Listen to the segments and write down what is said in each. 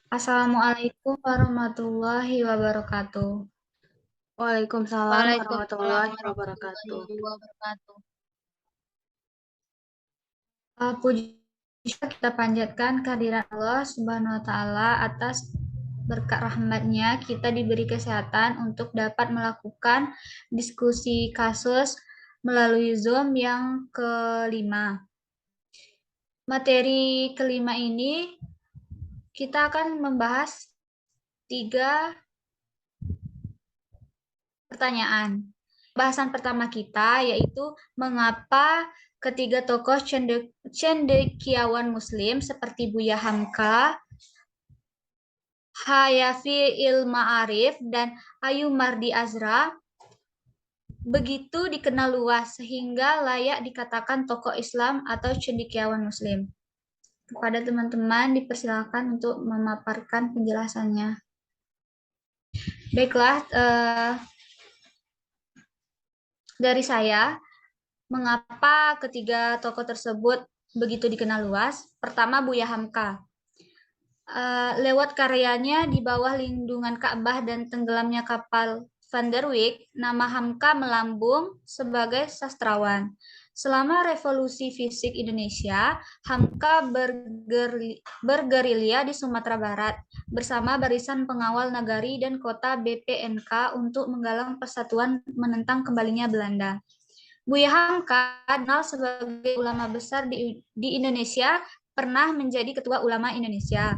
Assalamualaikum warahmatullahi wabarakatuh. Waalaikumsalam Waalaikumsalam warahmatullahi wabarakatuh. warahmatullahi wabarakatuh. Puji kita panjatkan kehadiran Allah Subhanahu wa Ta'ala atas berkat rahmatnya kita diberi kesehatan untuk dapat melakukan diskusi kasus melalui Zoom yang kelima. Materi kelima ini kita akan membahas tiga pertanyaan. Bahasan pertama kita yaitu mengapa ketiga tokoh cendekiawan Muslim seperti Buya Hamka, Hayafi Ilma Arif, dan Ayu Mardi Azra begitu dikenal luas sehingga layak dikatakan tokoh Islam atau cendekiawan Muslim. Kepada teman-teman dipersilakan untuk memaparkan penjelasannya. Baiklah, dari saya, mengapa ketiga tokoh tersebut begitu dikenal luas? Pertama, Buya Hamka. Lewat karyanya di bawah lindungan Ka'bah dan tenggelamnya kapal Van der Wijk, nama Hamka melambung sebagai sastrawan. Selama Revolusi Fisik Indonesia, Hamka bergerilya di Sumatera Barat bersama barisan pengawal nagari dan kota BPNK untuk menggalang persatuan menentang kembalinya Belanda. Buya Hamka dikenal sebagai ulama besar di Indonesia, pernah menjadi Ketua Ulama Indonesia,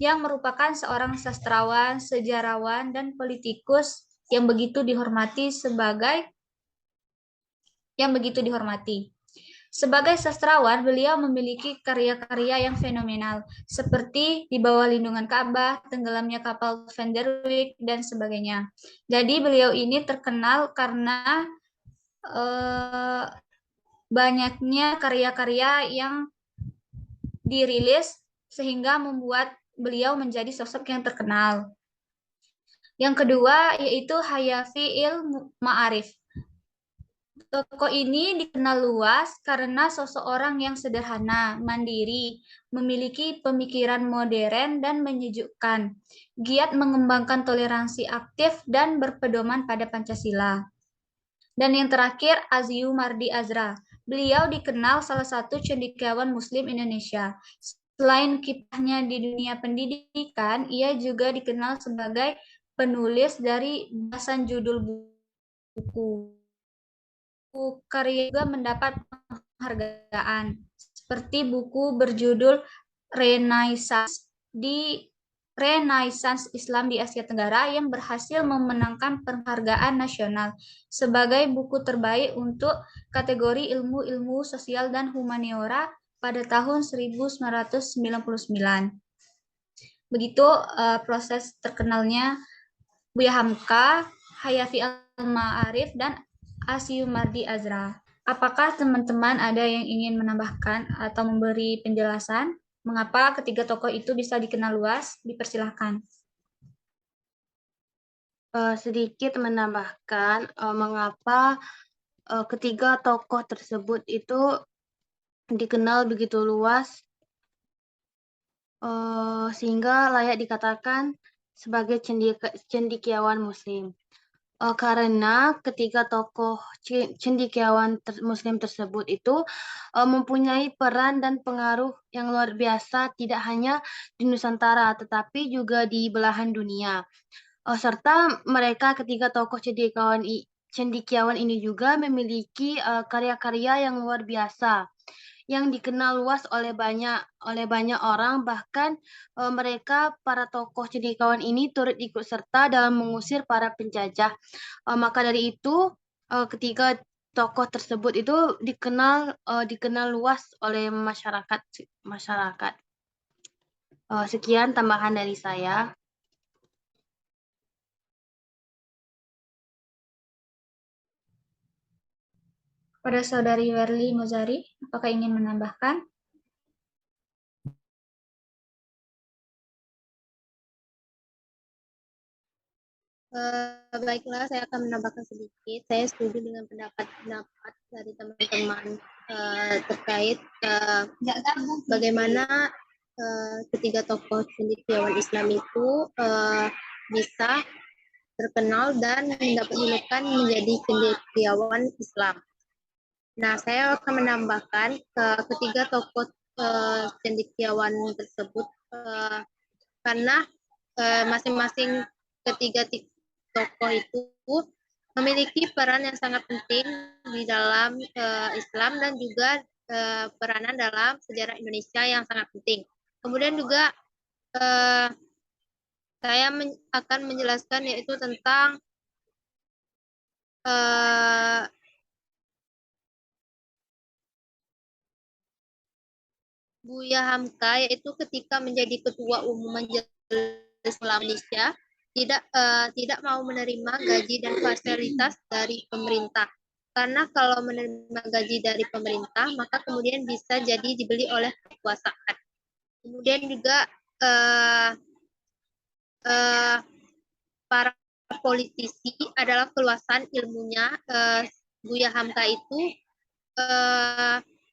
yang merupakan seorang sastrawan, sejarawan, dan politikus yang begitu dihormati Sebagai sastrawan, beliau memiliki karya-karya yang fenomenal, seperti Di Bawah Lindungan Ka'bah, Tenggelamnya Kapal Van der Wijk, dan sebagainya. Jadi beliau ini terkenal karena banyaknya karya-karya yang dirilis sehingga membuat beliau menjadi sosok yang terkenal. Yang kedua yaitu Hayafi Ilma Arif. Tokoh ini dikenal luas karena seseorang yang sederhana, mandiri, memiliki pemikiran modern dan menyejukkan, giat mengembangkan toleransi aktif dan berpedoman pada Pancasila. Dan yang terakhir, Aziu Mardi Azra. Beliau dikenal salah satu cendekiawan Muslim Indonesia. Selain kiprahnya di dunia pendidikan, ia juga dikenal sebagai penulis dari belasan judul buku. Karya juga mendapat penghargaan, seperti buku berjudul Renaissance Islam di Asia Tenggara yang berhasil memenangkan penghargaan nasional sebagai buku terbaik untuk kategori ilmu-ilmu sosial dan humaniora pada tahun 1999. Begitu proses terkenalnya Buya Hamka, Hayafi Ilma Arif, dan Asyum Mardi Azra. Apakah teman-teman ada yang ingin menambahkan atau memberi penjelasan mengapa ketiga tokoh itu bisa dikenal luas? Dipersilahkan. Sedikit menambahkan mengapa ketiga tokoh tersebut itu dikenal begitu luas sehingga layak dikatakan sebagai cendekiawan Muslim. Karena ketiga tokoh cendekiawan Muslim tersebut itu mempunyai peran dan pengaruh yang luar biasa tidak hanya di Nusantara tetapi juga di belahan dunia. Serta mereka ketiga tokoh cendekiawan ini juga memiliki karya-karya yang luar biasa yang dikenal luas oleh banyak orang, bahkan mereka para tokoh cendekiawan ini turut ikut serta dalam mengusir para penjajah. Maka dari itu ketiga tokoh tersebut itu dikenal luas oleh masyarakat. Sekian tambahan dari saya. Pada Saudari Werli Mozari, apakah ingin menambahkan? Baiklah, saya akan menambahkan sedikit. Saya setuju dengan pendapat dari teman-teman terkait bagaimana ketiga tokoh cendekiawan Islam itu bisa terkenal dan mendapat julukan menjadi cendekiawan Islam. Nah, saya akan menambahkan ketiga tokoh cendekiawan tersebut karena masing-masing ketiga tokoh itu memiliki peran yang sangat penting di dalam Islam dan juga peranan dalam sejarah Indonesia yang sangat penting. Kemudian juga saya akan menjelaskan yaitu tentang Buya Hamka, yaitu ketika menjadi Ketua Umum Majelis Ulama Indonesia tidak mau menerima gaji dan fasilitas dari pemerintah. Karena kalau menerima gaji dari pemerintah, maka kemudian bisa jadi dibeli oleh kekuasaan. Kemudian juga para politisi adalah keluasan ilmunya. Buya Hamka itu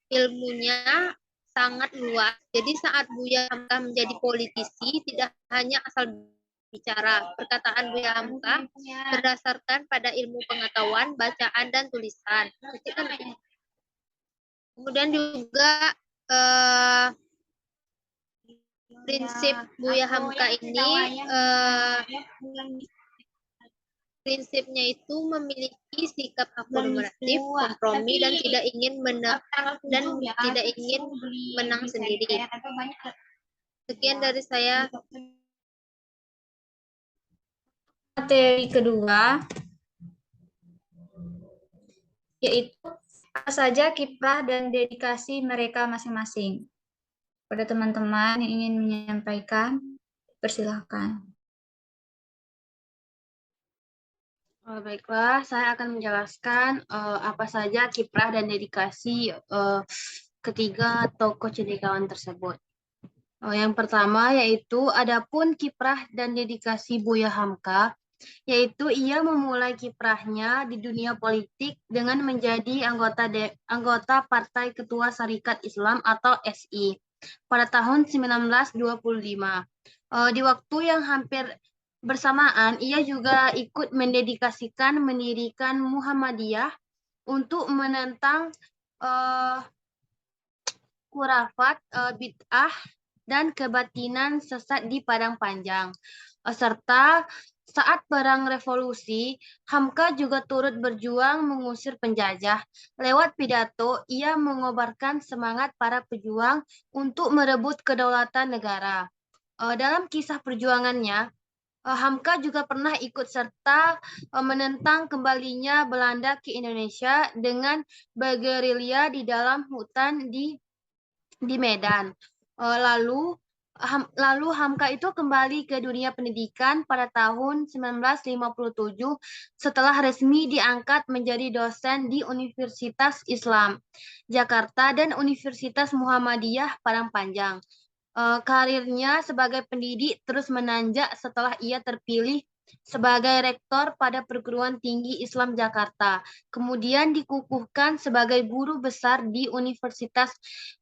ilmunya sangat luas. Jadi saat Buya Hamka menjadi politisi, tidak hanya asal bicara. Perkataan Buya Hamka berdasarkan pada ilmu pengetahuan, bacaan, dan tulisan. Kemudian juga prinsip Buya Hamka ini prinsipnya itu memiliki sikap akomodatif, kompromi, dan tidak ingin menang sendiri. Sekian dari saya. Materi kedua yaitu apa saja kiprah dan dedikasi mereka masing-masing. Pada teman-teman yang ingin menyampaikan, persilahkan. Baiklah, saya akan menjelaskan apa saja kiprah dan dedikasi ketiga tokoh cendekiawan tersebut. Yang pertama yaitu adapun kiprah dan dedikasi Buya Hamka, yaitu ia memulai kiprahnya di dunia politik dengan menjadi anggota Partai Ketua Sarekat Islam atau SI pada tahun 1925. Di waktu yang hampir bersamaan, ia juga ikut mendirikan Muhammadiyah untuk menentang khurafat, bid'ah, dan kebatinan sesat di Padang Panjang. Serta saat Perang Revolusi, Hamka juga turut berjuang mengusir penjajah. Lewat pidato, ia mengobarkan semangat para pejuang untuk merebut kedaulatan negara. Dalam kisah perjuangannya, Hamka juga pernah ikut serta menentang kembalinya Belanda ke Indonesia dengan bergerilya di dalam hutan di Medan. Lalu Hamka itu kembali ke dunia pendidikan pada tahun 1957 setelah resmi diangkat menjadi dosen di Universitas Islam Jakarta dan Universitas Muhammadiyah Padang Panjang. Karirnya sebagai pendidik terus menanjak setelah ia terpilih sebagai rektor pada Perguruan Tinggi Islam Jakarta. Kemudian dikukuhkan sebagai guru besar di Universitas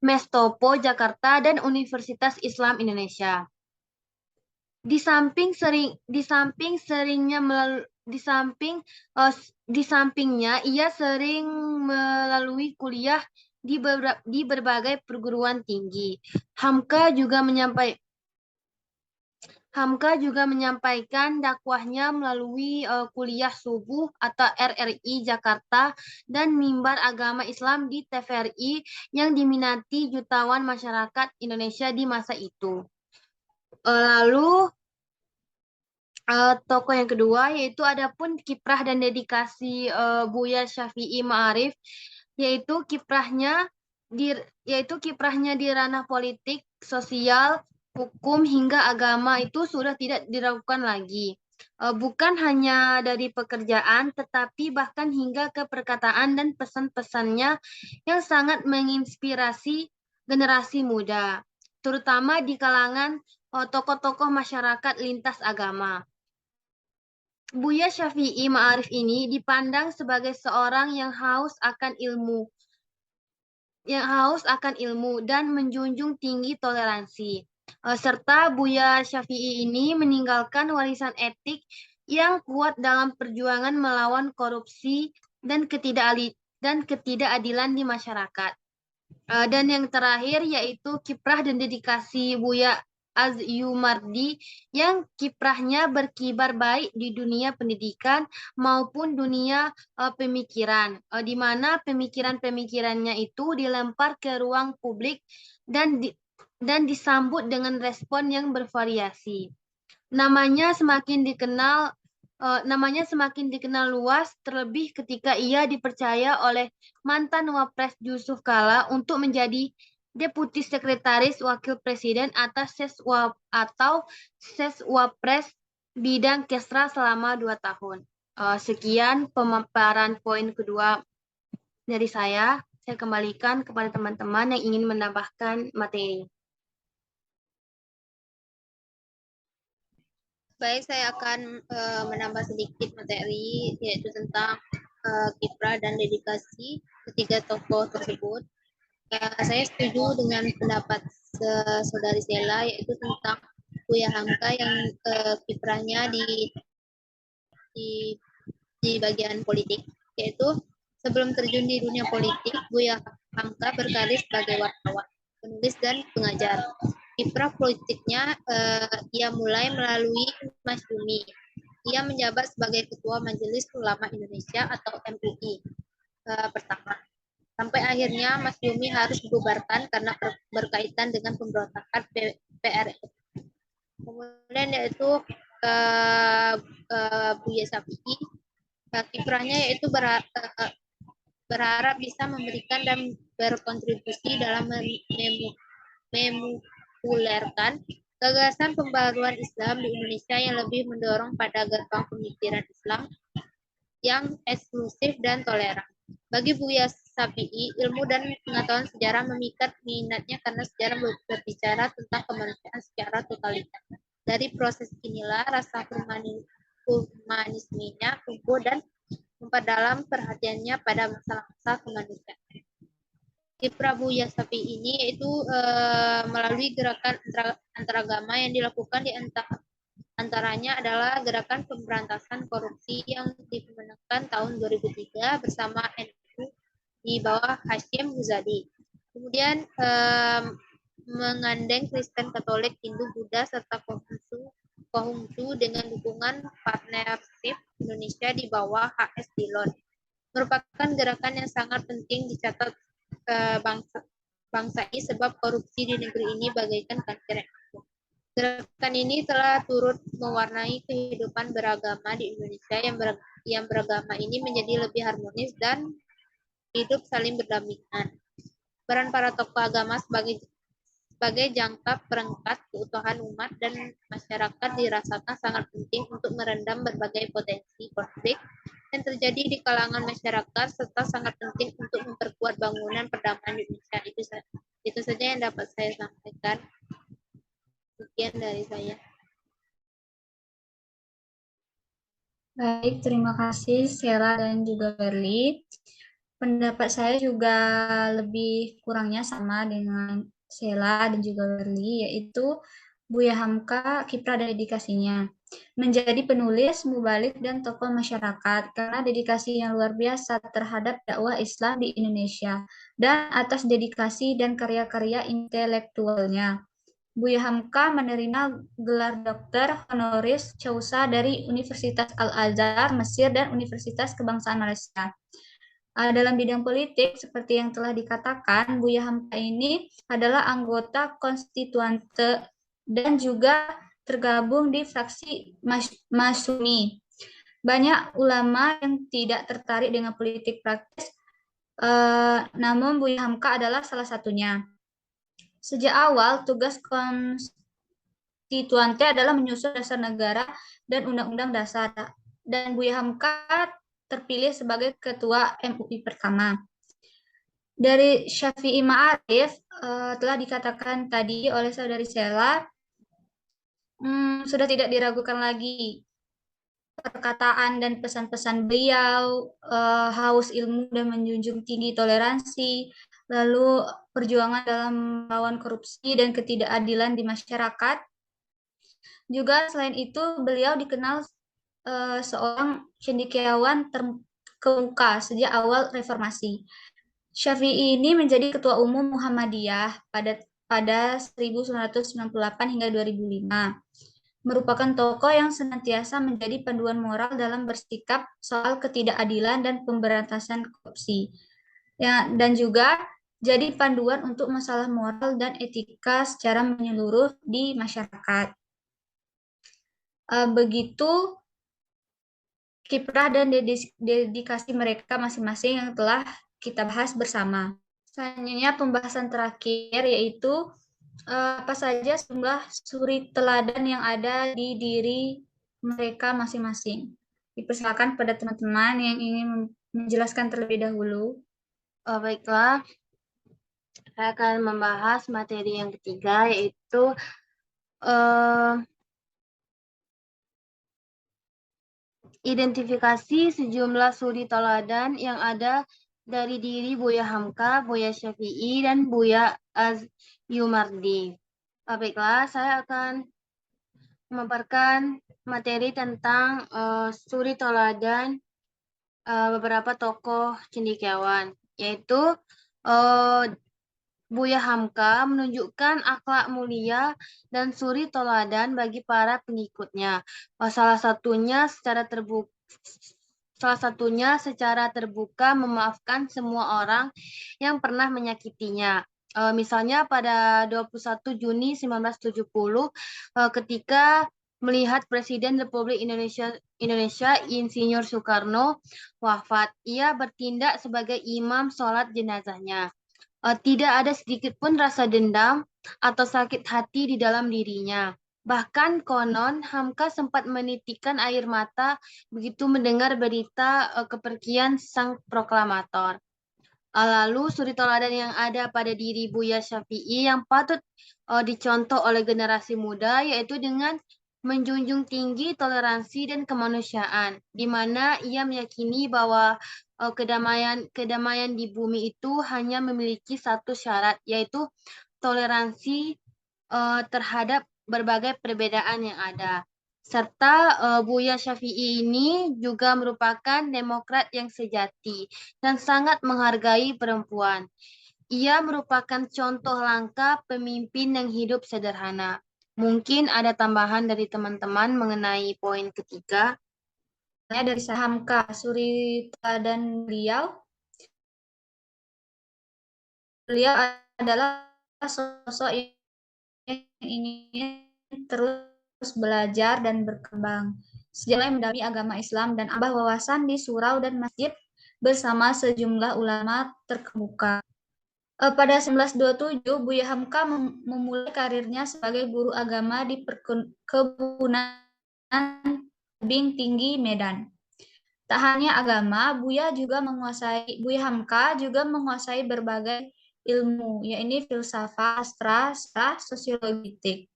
Mestopo Jakarta dan Universitas Islam Indonesia. Di sampingnya ia sering melalui kuliah di berbagai perguruan tinggi. Hamka juga menyampaikan dakwahnya melalui kuliah subuh atau RRI Jakarta dan mimbar agama Islam di TVRI yang diminati jutawan masyarakat Indonesia di masa itu. Lalu tokoh yang kedua yaitu adapun kiprah dan dedikasi Buya Syafi'i Ma'arif, yaitu kiprahnya di ranah politik, sosial, hukum hingga agama itu sudah tidak diragukan lagi. Bukan hanya dari pekerjaan, tetapi bahkan hingga ke perkataan dan pesan-pesannya yang sangat menginspirasi generasi muda, terutama di kalangan tokoh-tokoh masyarakat lintas agama. Buya Syafi'i Ma'arif ini dipandang sebagai seorang yang haus akan ilmu dan menjunjung tinggi toleransi. Serta Buya Syafi'i ini meninggalkan warisan etik yang kuat dalam perjuangan melawan korupsi dan ketidakadilan di masyarakat. Dan yang terakhir yaitu kiprah dan dedikasi Buya Azyumardi yang kiprahnya berkibar baik di dunia pendidikan maupun dunia pemikiran, di mana pemikiran-pemikirannya itu dilempar ke ruang publik dan disambut dengan respon yang bervariasi. Namanya semakin dikenal luas, terlebih ketika ia dipercaya oleh mantan Wapres Yusuf Kala untuk menjadi Deputi Sekretaris Wakil Presiden atas Seswapres bidang Kesra selama 2 tahun. Sekian pemaparan poin kedua dari saya. Saya kembalikan kepada teman-teman yang ingin menambahkan materi. Baik, saya akan menambah sedikit materi, yaitu tentang kiprah dan dedikasi ketiga tokoh tersebut. Saya setuju dengan pendapat saudari Sela, yaitu tentang Buya Hamka yang kiprahnya di bagian politik, yaitu sebelum terjun di dunia politik, Buya Hamka berkarir sebagai wartawan, penulis, dan pengajar. Kiprah politiknya ia mulai melalui Masyumi. Ia menjabat sebagai Ketua Majelis Ulama Indonesia atau MUI pertama. Sampai akhirnya Masyumi harus dibubarkan karena berkaitan dengan pemberontakan PRI. Kemudian yaitu Buya Syafi'i, kiprahnya yaitu berharap bisa memberikan dan berkontribusi dalam memopulerkan gagasan pembaruan Islam di Indonesia yang lebih mendorong pada gerbang pemikiran Islam yang eksklusif dan toleran. Bagi Buya Syafi'i, ilmu dan pengetahuan sejarah memikat minatnya karena sejarah berbicara tentang kemanusiaan secara totalitas. Dari proses inilah rasa humanismenya tumbuh dan memperdalam perhatiannya pada masalah-masalah kemanusiaan. Kiprah Buya Syafi'i ini yaitu melalui gerakan antaragama yang dilakukan di antaranya adalah gerakan pemberantasan korupsi yang dimenangkan tahun 2003 bersama NU di bawah Hashim Muzadi. Kemudian mengandeng Kristen, Katolik, Hindu, Buddha, serta Konghucu dengan dukungan partnership Indonesia di bawah HS Dillon. Merupakan gerakan yang sangat penting dicatat bangsa ini sebab korupsi di negeri ini bagaikan kanker. Gerakan ini telah turut mewarnai kehidupan beragama di Indonesia yang beragama ini menjadi lebih harmonis dan hidup saling berdampingan. Peran para tokoh agama sebagai jangka perangkat keutuhan umat dan masyarakat dirasakan sangat penting untuk merendam berbagai potensi konflik yang terjadi di kalangan masyarakat serta sangat penting untuk memperkuat bangunan perdamaian di Indonesia. Itu saja yang dapat saya sampaikan. Sekian dari saya. Baik, terima kasih Sheila dan juga Berli. Pendapat saya juga lebih kurangnya sama dengan Sheila dan juga Berli, yaitu Buya Hamka, kiprah dan dedikasinya. Menjadi penulis, mubalik, dan tokoh masyarakat karena dedikasi yang luar biasa terhadap dakwah Islam di Indonesia dan atas dedikasi dan karya-karya intelektualnya. Buya Hamka menerima gelar dokter honoris causa dari Universitas Al-Azhar, Mesir, dan Universitas Kebangsaan Malaysia. Dalam bidang politik, seperti yang telah dikatakan, Buya Hamka ini adalah anggota konstituante dan juga tergabung di fraksi Masyumi. Banyak ulama yang tidak tertarik dengan politik praktis, namun Buya Hamka adalah salah satunya. Sejak awal, tugas konstituante adalah menyusun dasar negara dan undang-undang dasar. Dan Buya Hamka terpilih sebagai ketua MUI pertama. Dari Syafi'i Ma'arif, telah dikatakan tadi oleh saudari Sheila, sudah tidak diragukan lagi perkataan dan pesan-pesan beliau, haus ilmu dan menjunjung tinggi toleransi, lalu perjuangan dalam melawan korupsi dan ketidakadilan di masyarakat. Juga selain itu beliau dikenal seorang cendekiawan terkemuka sejak awal reformasi. Syafi'i ini menjadi Ketua Umum Muhammadiyah pada 1998 hingga 2005. Merupakan tokoh yang senantiasa menjadi panduan moral dalam bersikap soal ketidakadilan dan pemberantasan korupsi. Ya, dan juga jadi panduan untuk masalah moral dan etika secara menyeluruh di masyarakat. Begitu kiprah dan dedikasi mereka masing-masing yang telah kita bahas bersama. Selanjutnya pembahasan terakhir yaitu apa saja sejumlah suri teladan yang ada di diri mereka masing-masing. Dipersilakan pada teman-teman yang ingin menjelaskan terlebih dahulu. Baiklah, saya akan membahas materi yang ketiga, yaitu identifikasi sejumlah suri teladan yang ada dari diri Buya Hamka, Buya Syafi'i, dan Buya Asyumardi. Baiklah, saya akan memaparkan materi tentang suri teladan beberapa tokoh cendekiawan, yaitu Buya Hamka menunjukkan akhlak mulia dan suri teladan bagi para pengikutnya. Salah satunya secara terbuka memaafkan semua orang yang pernah menyakitinya. Misalnya pada 21 Juni 1970 ketika melihat Presiden Republik Indonesia Insinyur Soekarno wafat, ia bertindak sebagai imam sholat jenazahnya. Tidak ada sedikit pun rasa dendam atau sakit hati di dalam dirinya. Bahkan konon Hamka sempat menitikkan air mata begitu mendengar berita kepergian sang proklamator. Lalu suri teladan yang ada pada diri Buya Syafi'i yang patut dicontoh oleh generasi muda, yaitu dengan menjunjung tinggi toleransi dan kemanusiaan, di mana ia meyakini bahwa kedamaian di bumi itu hanya memiliki satu syarat, yaitu toleransi terhadap berbagai perbedaan yang ada. Serta Buya Syafi'i ini juga merupakan demokrat yang sejati dan sangat menghargai perempuan. Ia merupakan contoh langkah pemimpin yang hidup sederhana. Mungkin ada tambahan dari teman-teman mengenai poin ketiga. Dari Hamka, suri teladan beliau adalah sosok yang ingin terus belajar dan berkembang. Sejak mendalami agama Islam dan ambah wawasan di surau dan masjid bersama sejumlah ulama terkemuka. Pada 1927, Buya Hamka memulai karirnya sebagai guru agama di perkebunan tebing tinggi Medan. Tak hanya agama, Buya Hamka juga menguasai berbagai ilmu, yaitu filsafat, sastra, sosiologi.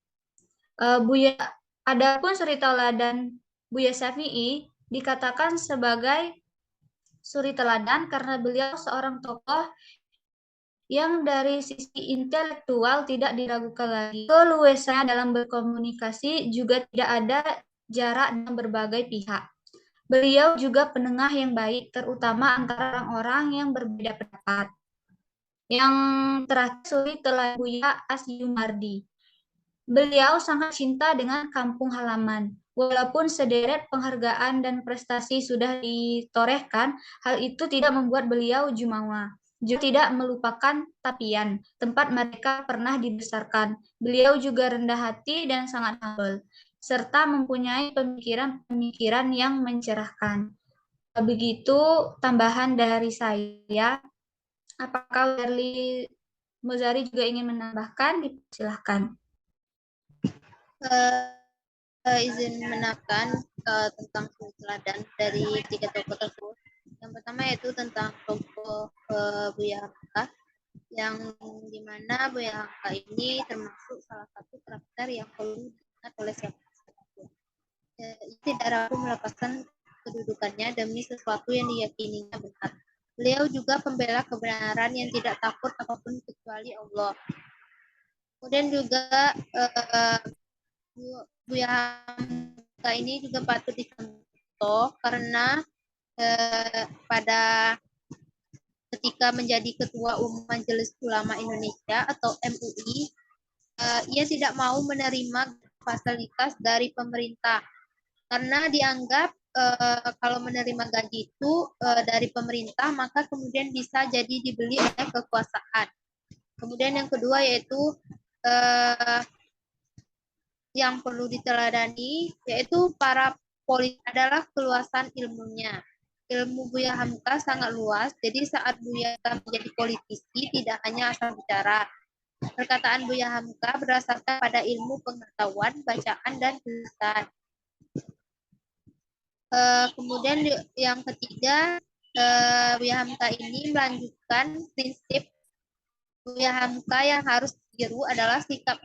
Adapun suri teladan Buya Syafi'i dikatakan sebagai suri teladan karena beliau seorang tokoh yang dari sisi intelektual tidak diragukan lagi. Keluasannya dalam berkomunikasi juga tidak ada jarak dengan berbagai pihak. Beliau juga penengah yang baik, terutama antara orang-orang yang berbeda pendapat. Yang terakhir, suri teladan Buya Asyumardi. Beliau sangat cinta dengan kampung halaman. Walaupun sederet penghargaan dan prestasi sudah ditorehkan, hal itu tidak membuat beliau jumawa. Juga tidak melupakan Tapian, tempat mereka pernah dibesarkan. Beliau juga rendah hati dan sangat humble, serta mempunyai pemikiran-pemikiran yang mencerahkan. Begitu tambahan dari saya. Apakah Werli Muzari juga ingin menambahkan? Silahkan. Izin menambahkan tentang suri teladan dari tiga tokoh tersebut. Yang pertama yaitu tentang tokoh Buya Hamka, yang dimana Buya Hamka ini termasuk salah satu karakter yang perlu diingat oleh siapapun. Ia tidak ragu melepaskan kedudukannya demi sesuatu yang diyakininya benar. Beliau juga pembela kebenaran yang tidak takut apapun kecuali Allah. Kemudian juga Buya Hamka ini juga patut dicontoh karena pada ketika menjadi Ketua Umum Majelis Ulama Indonesia atau MUI, ia tidak mau menerima fasilitas dari pemerintah karena dianggap kalau menerima gaji itu dari pemerintah maka kemudian bisa jadi dibeli oleh kekuasaan. Kemudian yang kedua yaitu yang perlu diteladani yaitu para politik adalah keluasan ilmunya. Ilmu Buya Hamka sangat luas, jadi saat Buya menjadi politisi tidak hanya asal bicara. Perkataan Buya Hamka berdasarkan pada ilmu pengetahuan, bacaan, dan tulisan. Kemudian yang ketiga, Buya Hamka ini melanjutkan prinsip Buya Hamka yang harus ditiru adalah sikap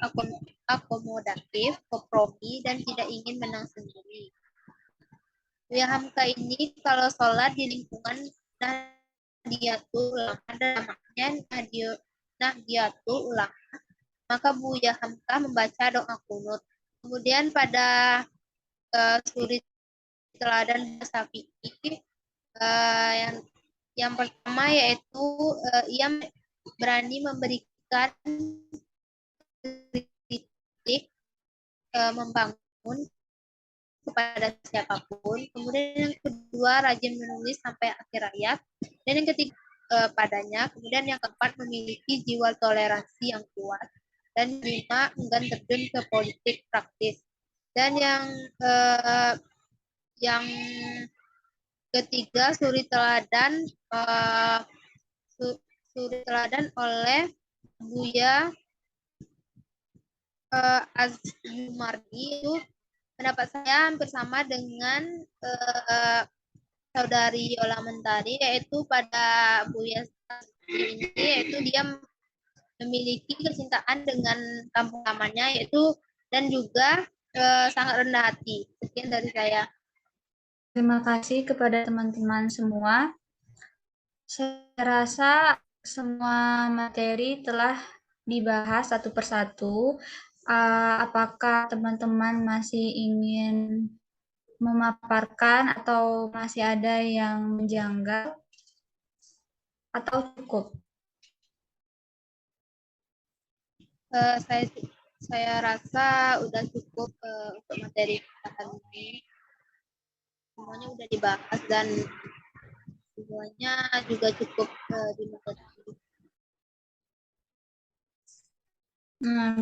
akomodatif, kompromi, dan tidak ingin menang sendiri. Buya Hamka ini kalau sholat di lingkungan Nahdliyatul Ulama, ada namanya Nahdliyatul Ulama, maka Buya Hamka membaca doa kunut. Kemudian pada suri teladan Syafi'i, yang pertama yaitu ia berani memberikan kritik, membangun kepada siapapun. Kemudian yang kedua rajin menulis sampai akhir ayat. Dan yang ketiga padanya. Kemudian yang keempat memiliki jiwa toleransi yang kuat. Dan lima enggan terjun ke politik praktis. Dan yang ketiga suri teladan oleh Buya Azumardi itu pendapat saya hampir sama dengan saudari Yola Mentari, yaitu pada Buya ini yaitu dia memiliki kecintaan dengan kampung halamannya yaitu dan juga sangat rendah hati. Sekian dari saya. Terima kasih kepada teman-teman semua. Saya rasa semua materi telah dibahas satu persatu. Apakah teman-teman masih ingin memaparkan atau masih ada yang menjanggal atau cukup? Saya rasa udah cukup untuk materi kita hari ini. Semuanya udah dibahas dan semuanya juga cukup dimengerti.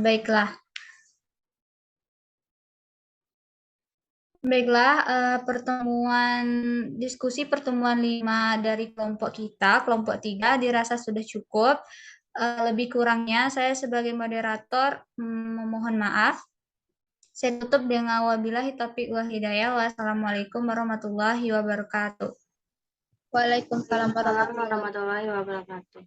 Baiklah. Diskusi pertemuan 5 dari kelompok kita, kelompok 3 dirasa sudah cukup. Lebih kurangnya saya sebagai moderator memohon maaf. Saya tutup dengan wabillahi taufiq wal hidayah. Wassalamualaikum warahmatullahi wabarakatuh. Waalaikumsalam warahmatullahi wabarakatuh.